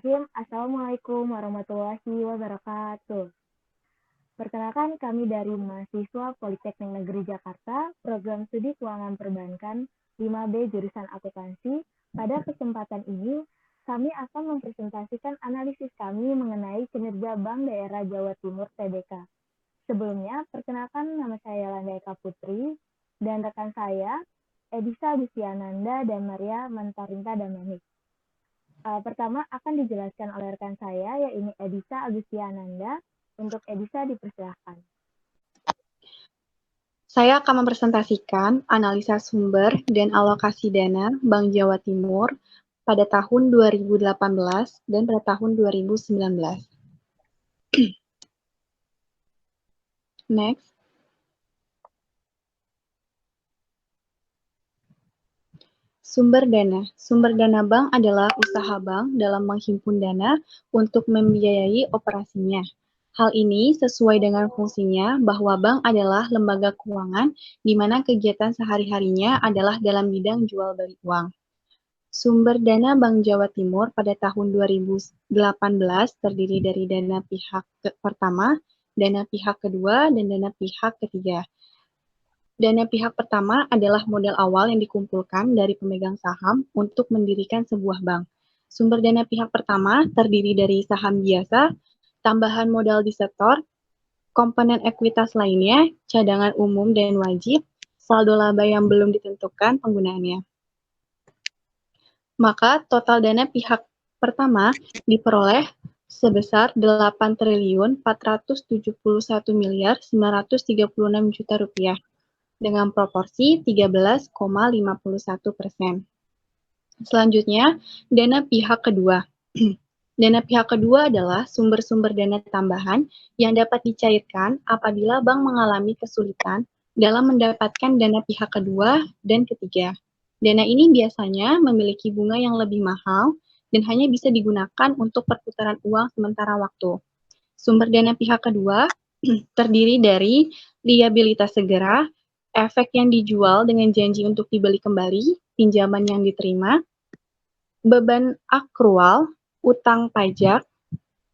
Bismillahirrahmanirrahim. Assalamualaikum warahmatullahi wabarakatuh. Perkenalkan, kami dari mahasiswa Politeknik Negeri Jakarta, program studi keuangan perbankan 5B jurusan akuntansi. Pada kesempatan ini, kami akan mempresentasikan analisis kami mengenai kinerja Bank Daerah Jawa Timur (TBK). Sebelumnya, perkenalkan nama saya Landa Eka Putri dan rekan saya Edisa Agustiananda dan Maria Mantarinta Damanik. Pertama akan dijelaskan oleh rekan saya, yaitu Edisa Agustiananda. Untuk Edisa dipersilahkan. Saya akan mempresentasikan analisa sumber dan alokasi dana Bank Jawa Timur pada tahun 2018 dan pada tahun 2019. Next. Sumber dana. Sumber dana bank adalah usaha bank dalam menghimpun dana untuk membiayai operasinya. Hal ini sesuai dengan fungsinya bahwa bank adalah lembaga keuangan di mana kegiatan sehari-harinya adalah dalam bidang jual beli uang. Sumber dana Bank Jawa Timur pada tahun 2018 terdiri dari dana pihak pertama, dana pihak kedua, dan dana pihak ketiga. Dana pihak pertama adalah modal awal yang dikumpulkan dari pemegang saham untuk mendirikan sebuah bank. Sumber dana pihak pertama terdiri dari saham biasa, tambahan modal di setor, komponen ekuitas lainnya, cadangan umum dan wajib, saldo laba yang belum ditentukan penggunaannya. Maka total dana pihak pertama diperoleh sebesar 8.471.936 juta rupiah dengan proporsi 13,51%. Selanjutnya, dana pihak kedua. Dana pihak kedua adalah sumber-sumber dana tambahan yang dapat dicairkan apabila bank mengalami kesulitan dalam mendapatkan dana pihak kedua dan ketiga. Dana ini biasanya memiliki bunga yang lebih mahal dan hanya bisa digunakan untuk perputaran uang sementara waktu. Sumber dana pihak kedua terdiri dari liabilitas segera, efek yang dijual dengan janji untuk dibeli kembali, pinjaman yang diterima, beban akrual, utang pajak,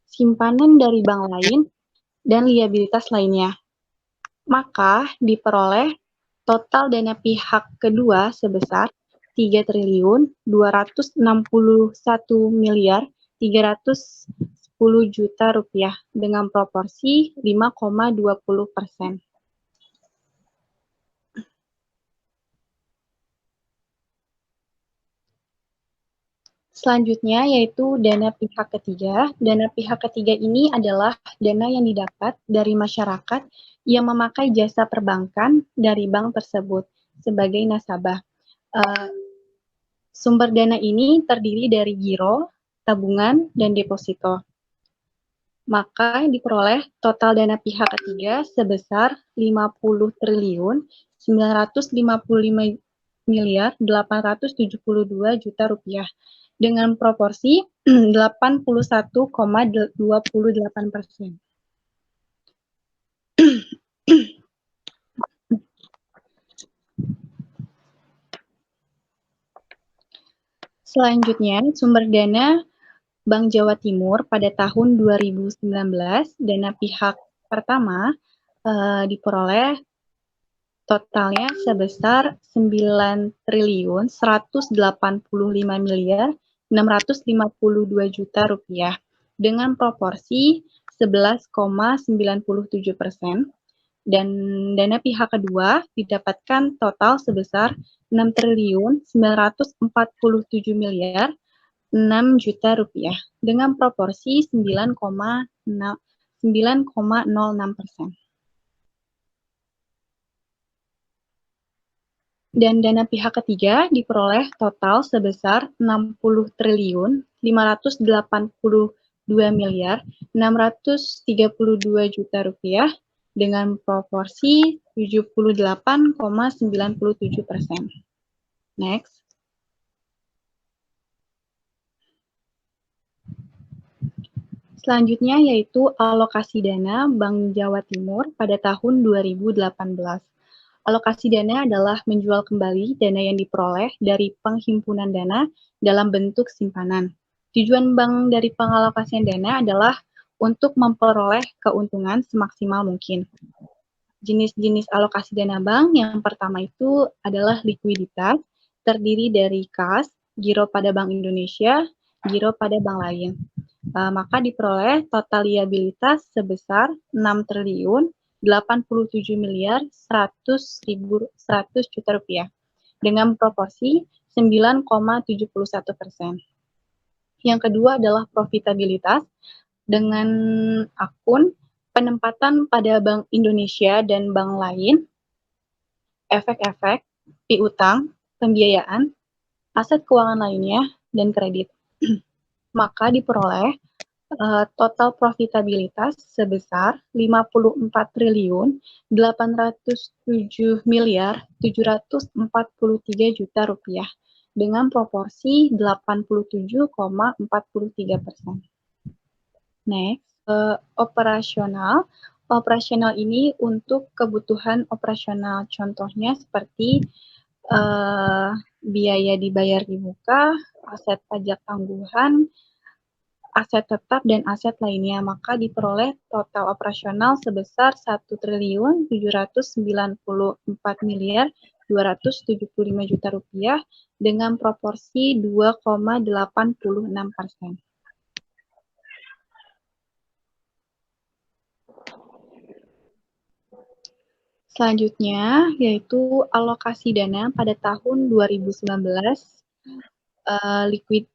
simpanan dari bank lain, dan liabilitas lainnya. Maka diperoleh total dana pihak kedua sebesar 3.261.310 juta rupiah dengan proporsi 5,20%. Selanjutnya yaitu dana pihak ketiga. Dana pihak ketiga ini adalah dana yang didapat dari masyarakat yang memakai jasa perbankan dari bank tersebut sebagai nasabah. Sumber dana ini terdiri dari giro, tabungan, dan deposito. Maka diperoleh total dana pihak ketiga sebesar 50.355.872 juta rupiah dengan proporsi 81,28%. Selanjutnya, sumber dana Bank Jawa Timur pada tahun 2019, dana pihak pertama diperoleh totalnya sebesar 9.185.652 juta rupiah dengan proporsi 11,97%. Dan dana pihak kedua didapatkan total sebesar 6.947.006 juta rupiah dengan proporsi 9,06%. Dan dana pihak ketiga diperoleh total sebesar 60.582.632 juta rupiah dengan proporsi 78,97%. Next. Selanjutnya yaitu alokasi dana Bank Jawa Timur pada tahun 2018. Alokasi dana adalah menjual kembali dana yang diperoleh dari penghimpunan dana dalam bentuk simpanan. Tujuan bank dari pengalokasian dana adalah untuk memperoleh keuntungan semaksimal mungkin. Jenis-jenis alokasi dana bank yang pertama itu adalah likuiditas, terdiri dari kas, giro pada Bank Indonesia, giro pada bank lain. Maka diperoleh total liabilitas sebesar 6 triliun 87 miliar 100 juta rupiah dengan proporsi 9,71%. Yang kedua adalah profitabilitas dengan akun penempatan pada Bank Indonesia dan bank lain, efek-efek, piutang, pembiayaan, aset keuangan lainnya, dan kredit. Maka diperoleh total profitabilitas sebesar 54 triliun 807 miliar 743 juta rupiah dengan proporsi 87,43%. Next, operasional. Operasional ini untuk kebutuhan operasional, contohnya seperti biaya dibayar di muka, aset pajak tangguhan, aset tetap dan aset lainnya, maka diperoleh total operasional sebesar 1 triliun 794 miliar 275 juta rupiah dengan proporsi 2,86%. Selanjutnya yaitu alokasi dana pada tahun 2019,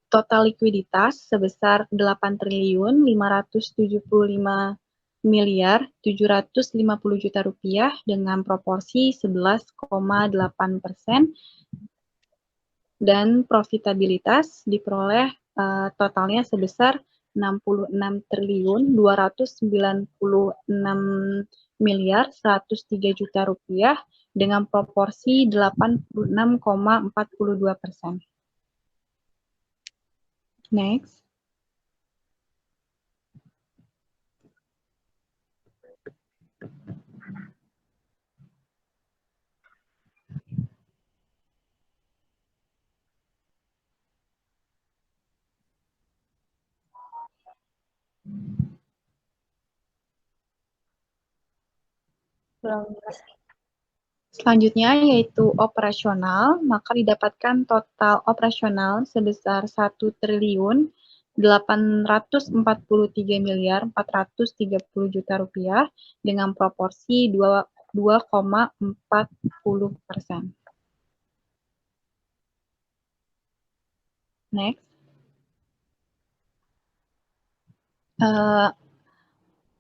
total likuiditas sebesar 8 triliun 575 miliar 750 juta rupiah dengan proporsi 11,8% dan profitabilitas diperoleh totalnya sebesar 66 triliun 296 miliar 103 juta rupiah dengan proporsi 86,42%. Next. Selanjutnya yaitu operasional, maka didapatkan total operasional sebesar 1 triliun 843 miliar 430 juta rupiah dengan proporsi 2,40%. Next.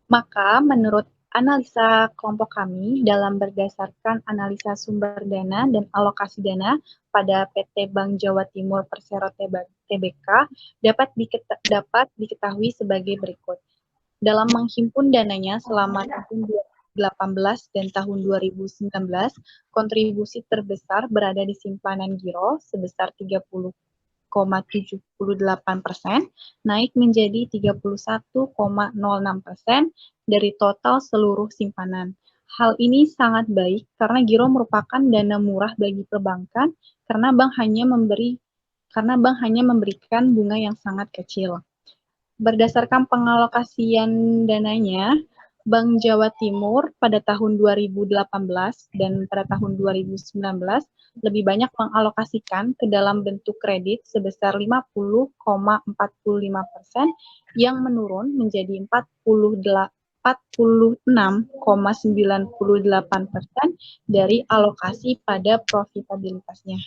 Maka menurut analisa kelompok kami dalam berdasarkan analisa sumber dana dan alokasi dana pada PT Bank Jawa Timur Persero Tbk dapat diketahui sebagai berikut. Dalam menghimpun dananya selama tahun 2018 dan tahun 2019, kontribusi terbesar berada di simpanan giro sebesar 30,78%, naik menjadi 31,06% dari total seluruh simpanan. Hal ini sangat baik karena giro merupakan dana murah bagi perbankan karena bank hanya memberikan bunga yang sangat kecil. Berdasarkan pengalokasian dananya, Bank Jawa Timur pada tahun 2018 dan pada tahun 2019 lebih banyak mengalokasikan ke dalam bentuk kredit sebesar 50,45% yang menurun menjadi 46,98% dari alokasi pada profitabilitasnya.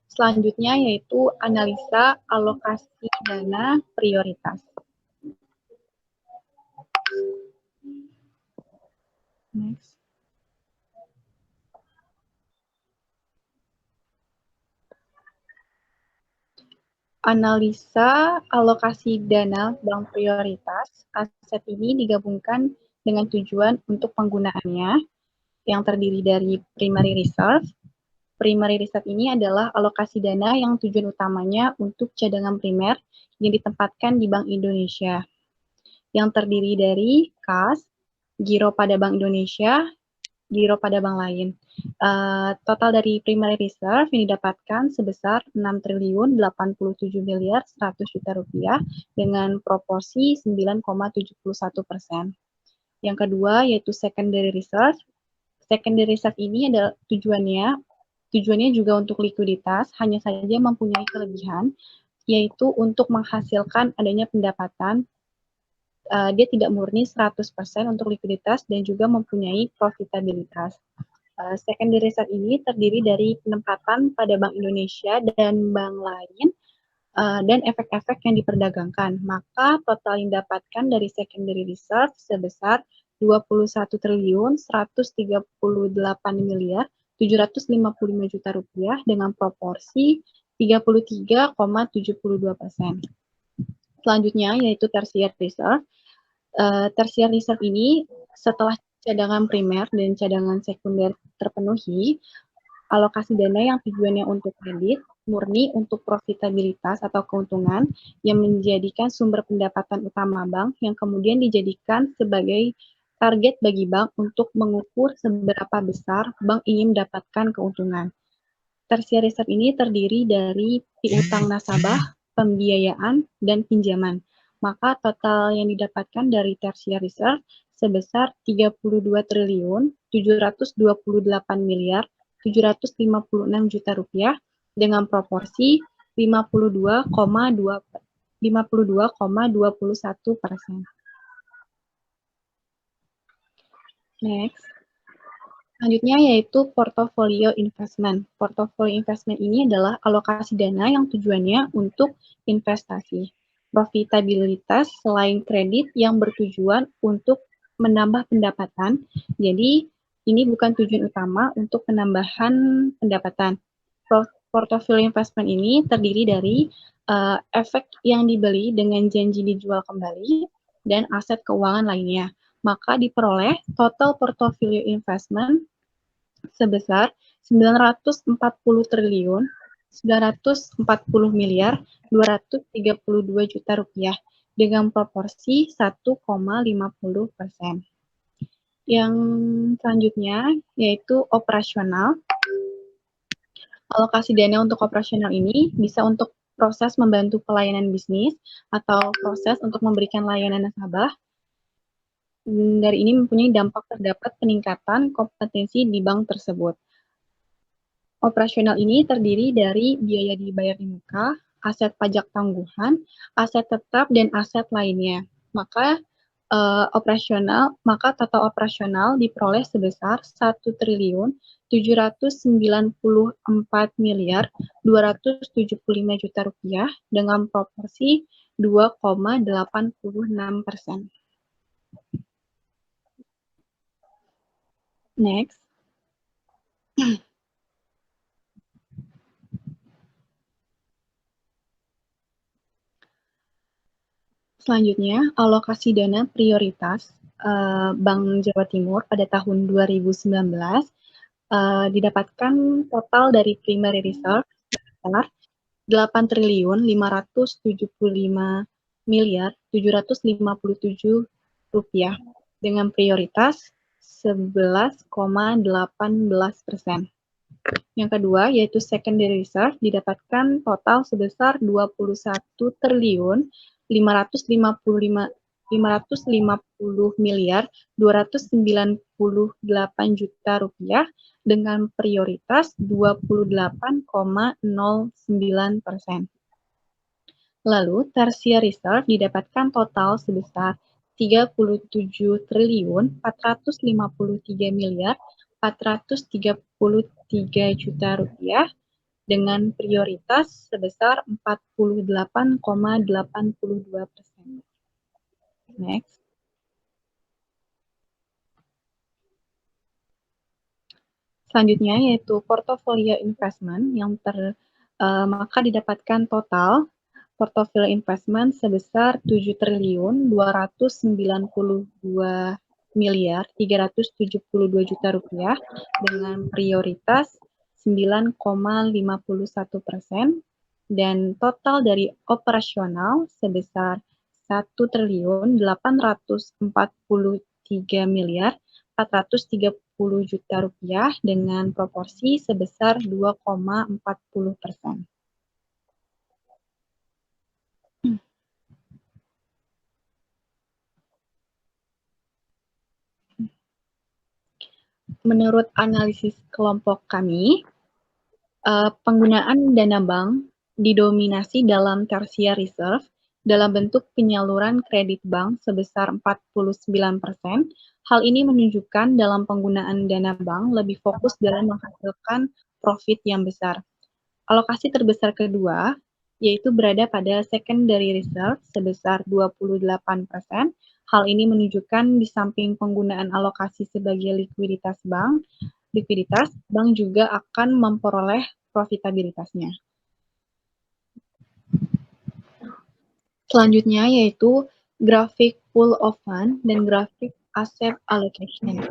Selanjutnya yaitu analisa alokasi dana prioritas. Next. Analisa alokasi dana bank prioritas. Aset ini digabungkan dengan tujuan untuk penggunaannya yang terdiri dari primary reserve. Primary reserve ini adalah alokasi dana yang tujuan utamanya untuk cadangan primer yang ditempatkan di Bank Indonesia, yang terdiri dari kas, giro pada Bank Indonesia, giro pada bank lain. Total dari primary reserve yang didapatkan sebesar 6.087.100.000.000 dengan proporsi 9,71%. Yang kedua yaitu secondary reserve. Secondary reserve ini adalah tujuannya juga untuk likuiditas, hanya saja mempunyai kelebihan, yaitu untuk menghasilkan adanya pendapatan. Dia tidak murni 100% untuk likuiditas dan juga mempunyai profitabilitas. Secondary reserve ini terdiri dari penempatan pada Bank Indonesia dan bank lain dan efek-efek yang diperdagangkan. Maka total yang didapatkan dari secondary reserve sebesar 21.138.755.000.000 dengan proporsi 33,72%. Selanjutnya yaitu tertiary reserve. Tertiary reserve ini setelah cadangan primer dan cadangan sekunder terpenuhi, alokasi dana yang tujuannya untuk kredit murni untuk profitabilitas atau keuntungan yang menjadikan sumber pendapatan utama bank yang kemudian dijadikan sebagai target bagi bank untuk mengukur seberapa besar bank ingin mendapatkan keuntungan. Tertiary reserve ini terdiri dari piutang nasabah, pembiayaan, dan pinjaman. Maka total yang didapatkan dari tertiary reserve sebesar 32.728.756.000.000 rupiah dengan proporsi 52,21%. Next. Selanjutnya yaitu portofolio investment. Portofolio investment ini adalah alokasi dana yang tujuannya untuk investasi. Profitabilitas selain kredit yang bertujuan untuk menambah pendapatan. Jadi ini bukan tujuan utama untuk penambahan pendapatan. Portofolio investment ini terdiri dari efek yang dibeli dengan janji dijual kembali dan aset keuangan lainnya. Maka diperoleh total portofolio investment sebesar 940 triliun 940 miliar 232 juta rupiah dengan proporsi 1,50%. Yang selanjutnya yaitu operasional. Alokasi dana untuk operasional ini bisa untuk proses membantu pelayanan bisnis atau proses untuk memberikan layanan nasabah. Dari ini mempunyai dampak terdapat peningkatan kompetensi di bank tersebut. Operasional ini terdiri dari biaya dibayar di muka, aset pajak tangguhan, aset tetap, dan aset lainnya. Maka total operasional diperoleh sebesar 1.094.275.000.000 rupiah dengan proporsi 2,86%. Next. Selanjutnya, alokasi dana prioritas Bank Jawa Timur pada tahun 2019 didapatkan total dari primary reserve sebesar 8.575.757 rupiah dengan prioritas 11,18%. Yang kedua yaitu secondary reserve didapatkan total sebesar 21.550.298 juta rupiah dengan prioritas 28,09%. Lalu tertiary reserve didapatkan total sebesar 37.453.433 juta rupiah dengan prioritas sebesar 48,82%. Next. Selanjutnya yaitu portofolio investment yang maka didapatkan total portofolio investment sebesar 7.292.372 juta rupiah dengan prioritas 9,51% dan total dari operasional sebesar 1.843.400.000.000 430 juta rupiah dengan proporsi sebesar 2,40%. Menurut analisis kelompok kami, penggunaan dana bank didominasi dalam tertiary reserve dalam bentuk penyaluran kredit bank sebesar 49%. Hal ini menunjukkan dalam penggunaan dana bank lebih fokus dalam menghasilkan profit yang besar. Alokasi terbesar kedua yaitu berada pada secondary reserve sebesar 28%. Hal ini menunjukkan di samping penggunaan alokasi sebagai likuiditas, bank juga akan memperoleh profitabilitasnya. Selanjutnya yaitu grafik pool of fund dan grafik asset allocation.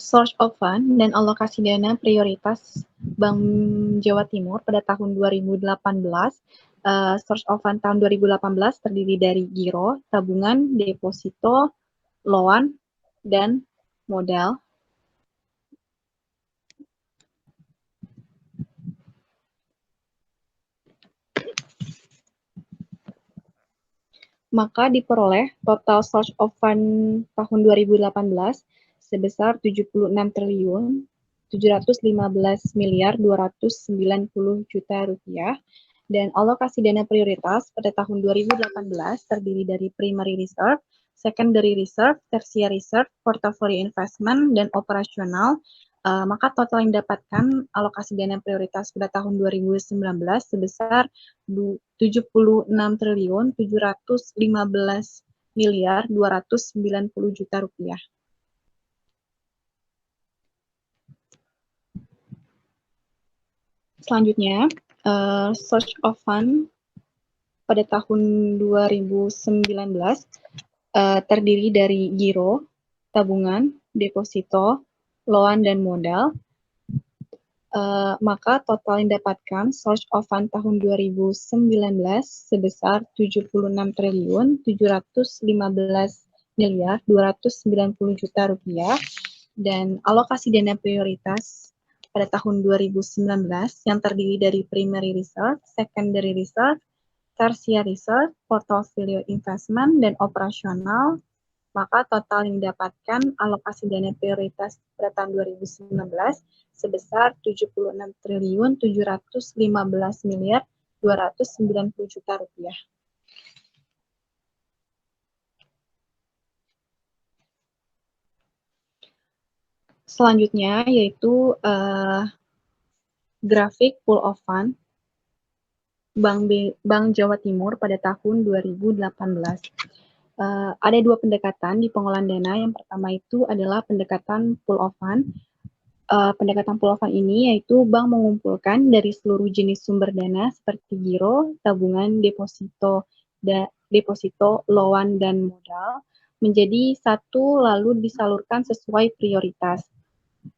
Source of fund dan alokasi dana prioritas Bank Jawa Timur pada tahun 2018. Source of fund tahun 2018 terdiri dari giro, tabungan, deposito, loan, dan modal. Maka diperoleh total source of fund tahun 2018 sebesar 76 triliun 715 miliar 290 juta rupiah, dan alokasi dana prioritas pada tahun 2018 terdiri dari primary reserve, secondary reserve, tertiary reserve, portfolio investment, dan operasional. Maka total yang didapatkan alokasi dana prioritas pada tahun 2019 sebesar 76 triliun 715 miliar 290 juta rupiah. Selanjutnya, source of fund pada tahun 2019 terdiri dari giro, tabungan, deposito, loan, dan modal. Maka total yang didapatkan source of fund tahun 2019 sebesar 76 triliun 715 miliar 290 juta rupiah, dan alokasi dana prioritas pada tahun 2019 yang terdiri dari primary reserve, secondary reserve, tertiary reserve, portfolio investment, dan operasional. Maka total yang didapatkan alokasi dana prioritas pada tahun 2019 sebesar 76 triliun 715 miliar 290 juta rupiah. Selanjutnya yaitu grafik pool of fund Bank Jawa Timur pada tahun 2018. Ada dua pendekatan di pengolahan dana. Yang pertama itu adalah pendekatan pool of fund. Pendekatan pool of fund ini yaitu bank mengumpulkan dari seluruh jenis sumber dana seperti giro, tabungan, deposito, loan, dan modal menjadi satu lalu disalurkan sesuai prioritas.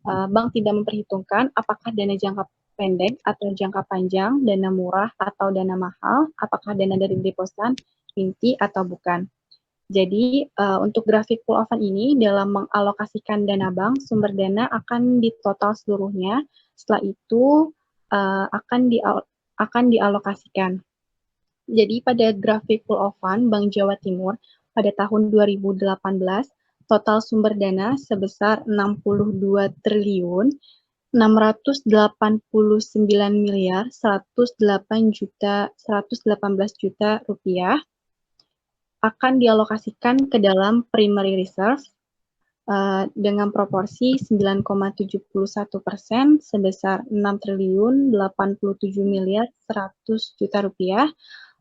Bank tidak memperhitungkan apakah dana jangka pendek atau jangka panjang, dana murah atau dana mahal, apakah dana dari depositan inti atau bukan. Jadi, untuk grafik pool of fund ini, dalam mengalokasikan dana bank, sumber dana akan ditotal seluruhnya. Setelah itu, akan dialokasikan. Jadi, pada grafik pool of fund Bank Jawa Timur pada tahun 2018, total sumber dana sebesar 62 triliun 689 miliar 118 juta rupiah akan dialokasikan ke dalam primary reserve dengan proporsi 9,71% sebesar 6 triliun 87 miliar 100 juta rupiah,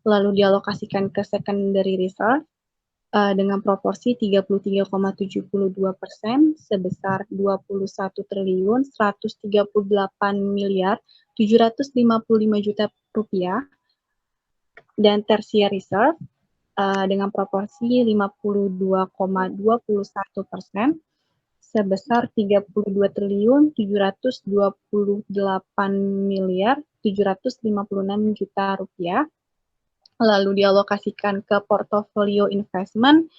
lalu dialokasikan ke secondary reserve dengan proporsi 33,72% sebesar 21 triliun 138 miliar 755 juta rupiah, dan tertiary reserve dengan proporsi 52,21% sebesar 32 triliun 728 miliar 756 juta rupiah, lalu dialokasikan ke portofolio investment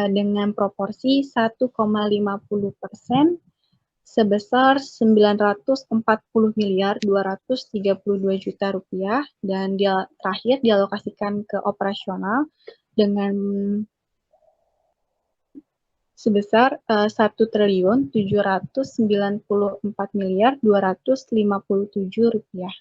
dengan proporsi 1,50% sebesar 940 miliar 232 juta rupiah, dan terakhir dialokasikan ke operasional dengan sebesar 1 triliun 794 miliar 257 rupiah.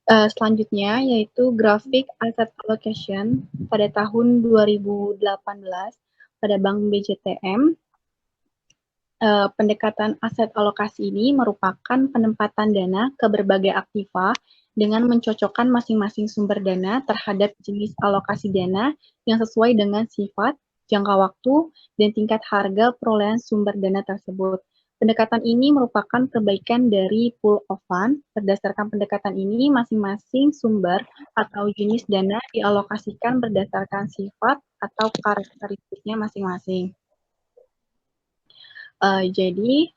Selanjutnya yaitu grafik asset allocation pada tahun 2018 pada Bank BJTM. Pendekatan aset alokasi ini merupakan penempatan dana ke berbagai aktiva dengan mencocokkan masing-masing sumber dana terhadap jenis alokasi dana yang sesuai dengan sifat, jangka waktu, dan tingkat harga perolehan sumber dana tersebut. Pendekatan ini merupakan perbaikan dari pool of fund. Berdasarkan pendekatan ini, masing-masing sumber atau jenis dana dialokasikan berdasarkan sifat atau karakteristiknya masing-masing. Jadi,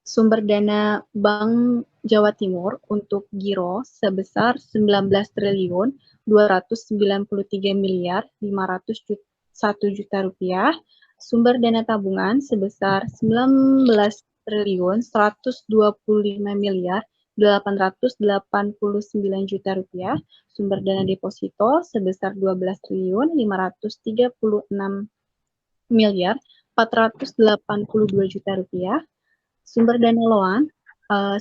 sumber dana Bank Jawa Timur untuk giro sebesar 19 triliun 293 miliar 501 juta rupiah, sumber dana tabungan sebesar 19 triliun 125 miliar 889 juta rupiah, sumber dana deposito sebesar 12 triliun 536 miliar 482 juta rupiah, sumber dana loan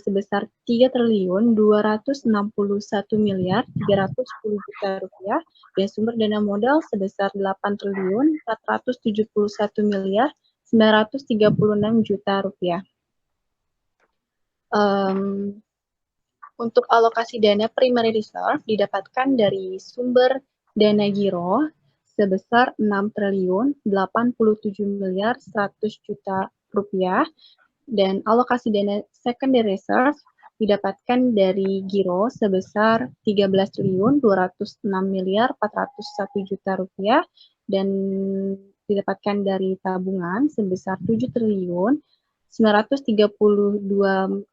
sebesar 3 triliun 261 miliar 310 juta rupiah, dan sumber dana modal sebesar 8 triliun 471 miliar 936 juta rupiah. Untuk alokasi dana primary reserve didapatkan dari sumber dana giro sebesar 6 triliun 87 miliar 100 juta rupiah, dan alokasi dana secondary reserve didapatkan dari giro sebesar 13 triliun 206 miliar 401 juta rupiah, dan didapatkan dari tabungan sebesar 7 triliun 932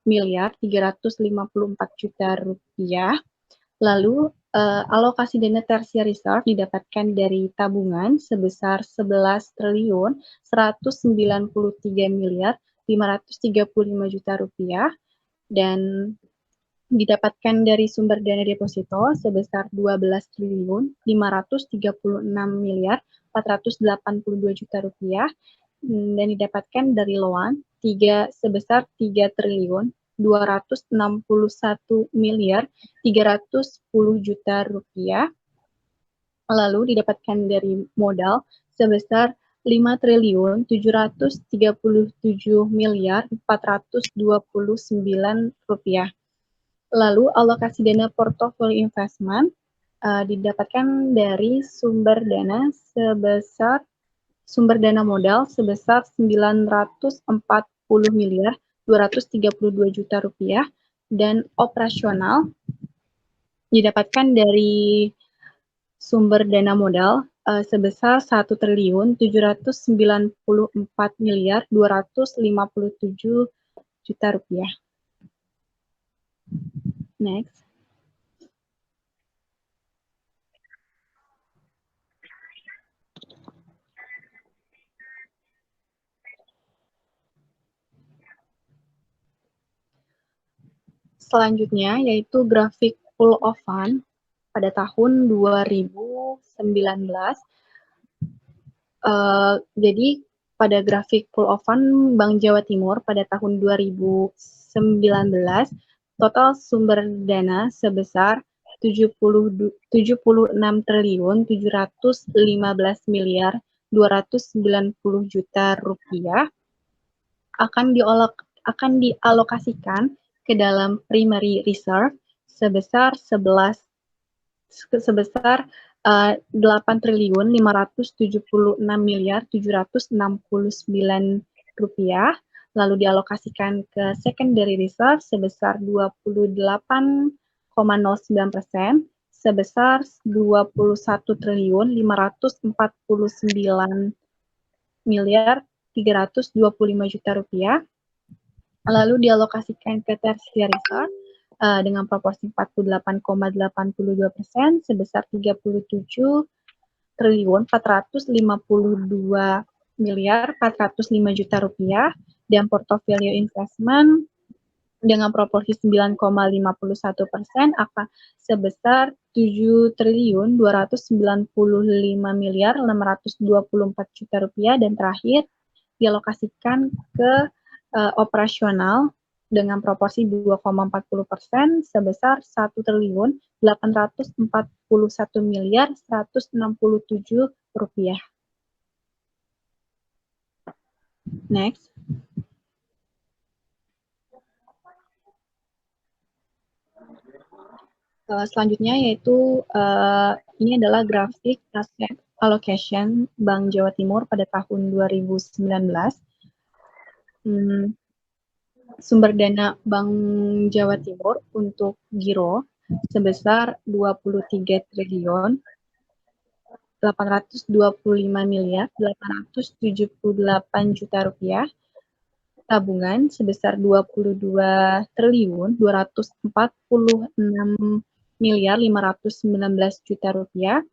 miliar 354 juta rupiah. Lalu alokasi dana tertiary reserve didapatkan dari tabungan sebesar 11 triliun 193 miliar 535 juta rupiah, dan didapatkan dari sumber dana deposito sebesar 12 triliun 536 miliar 482 juta rupiah, dan didapatkan dari loan sebesar 3 triliun 261 miliar 310 juta rupiah, lalu didapatkan dari modal sebesar 5 triliun 737 miliar 429 rupiah. Lalu alokasi dana portofolio investment didapatkan dari sumber dana modal sebesar 940 miliar 232 juta rupiah, dan operasional didapatkan dari sumber dana modal sebesar 1 triliun 794 miliar 257 juta rupiah. Next. Selanjutnya yaitu grafik pool of fund pada tahun 2019. Jadi pada grafik pool of fund Bank Jawa Timur pada tahun 2019, total sumber dana sebesar 76 triliun 715 miliar 290 juta rupiah akan dialokasikan ke dalam primary reserve sebesar Rp8.576.769.000, lalu dialokasikan ke secondary reserve sebesar 28,09% sebesar Rp21.549.325.000, lalu dialokasikan ke tertiary reserve dengan proporsi 48,82% sebesar Rp3.452.405.000.000, dan portofolio investment dengan proporsi 9,51% akan sebesar Rp7.295.624.000.000, dan terakhir dialokasikan ke operasional dengan proporsi 2,40% sebesar Rp1.841.167.000. Next. Selanjutnya yaitu ini adalah grafik aset allocation Bank Jawa Timur pada tahun 2019. Sumber dana Bank Jawa Timur untuk giro sebesar Rp23.825.878.000.000, tabungan sebesar Rp22.246.519.000.000,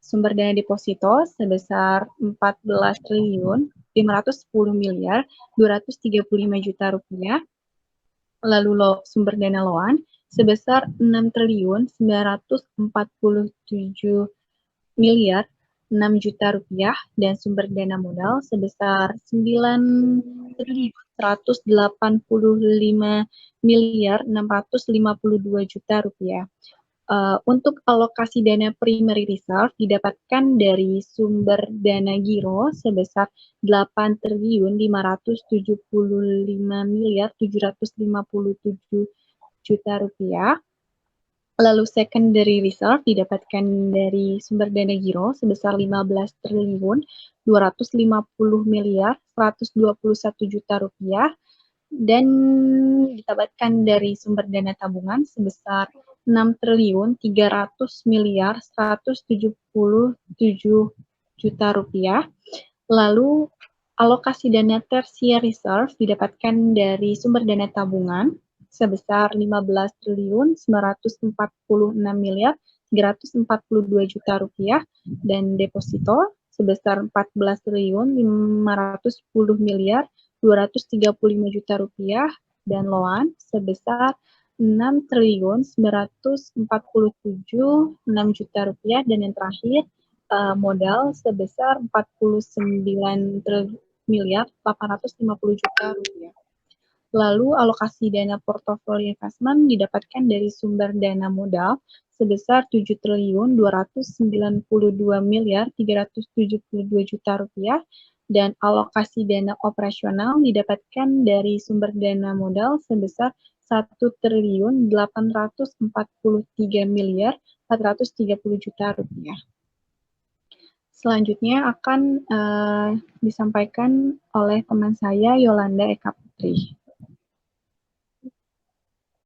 sumber dana deposito sebesar Rp14.210.235.000.000, lalu sumber dana loan sebesar Rp6.947.006.000.000, dan sumber dana modal sebesar Rp9.185.652.000.000. Untuk alokasi dana primary reserve didapatkan dari sumber dana giro sebesar Rp8.555.757.000.000. Lalu secondary reserve didapatkan dari sumber dana giro sebesar Rp15.250.121.000.000, dan didapatkan dari sumber dana tabungan sebesar Rp6.300.177.000.000. Lalu alokasi dana tertiary reserve didapatkan dari sumber dana tabungan sebesar Rp15.946.342.000.000, dan deposito sebesar Rp14.510.235.000.000, dan loan sebesar Rp6.947.600.000.000, dan yang terakhir modal sebesar Rp49.850.000.000. Lalu alokasi dana portofolio investment didapatkan dari sumber dana modal sebesar Rp7.292.372.000.000, dan alokasi dana operasional didapatkan dari sumber dana modal sebesar Rp1.843.430.000.000. Selanjutnya akan disampaikan oleh teman saya, Yolanda Eka Putri.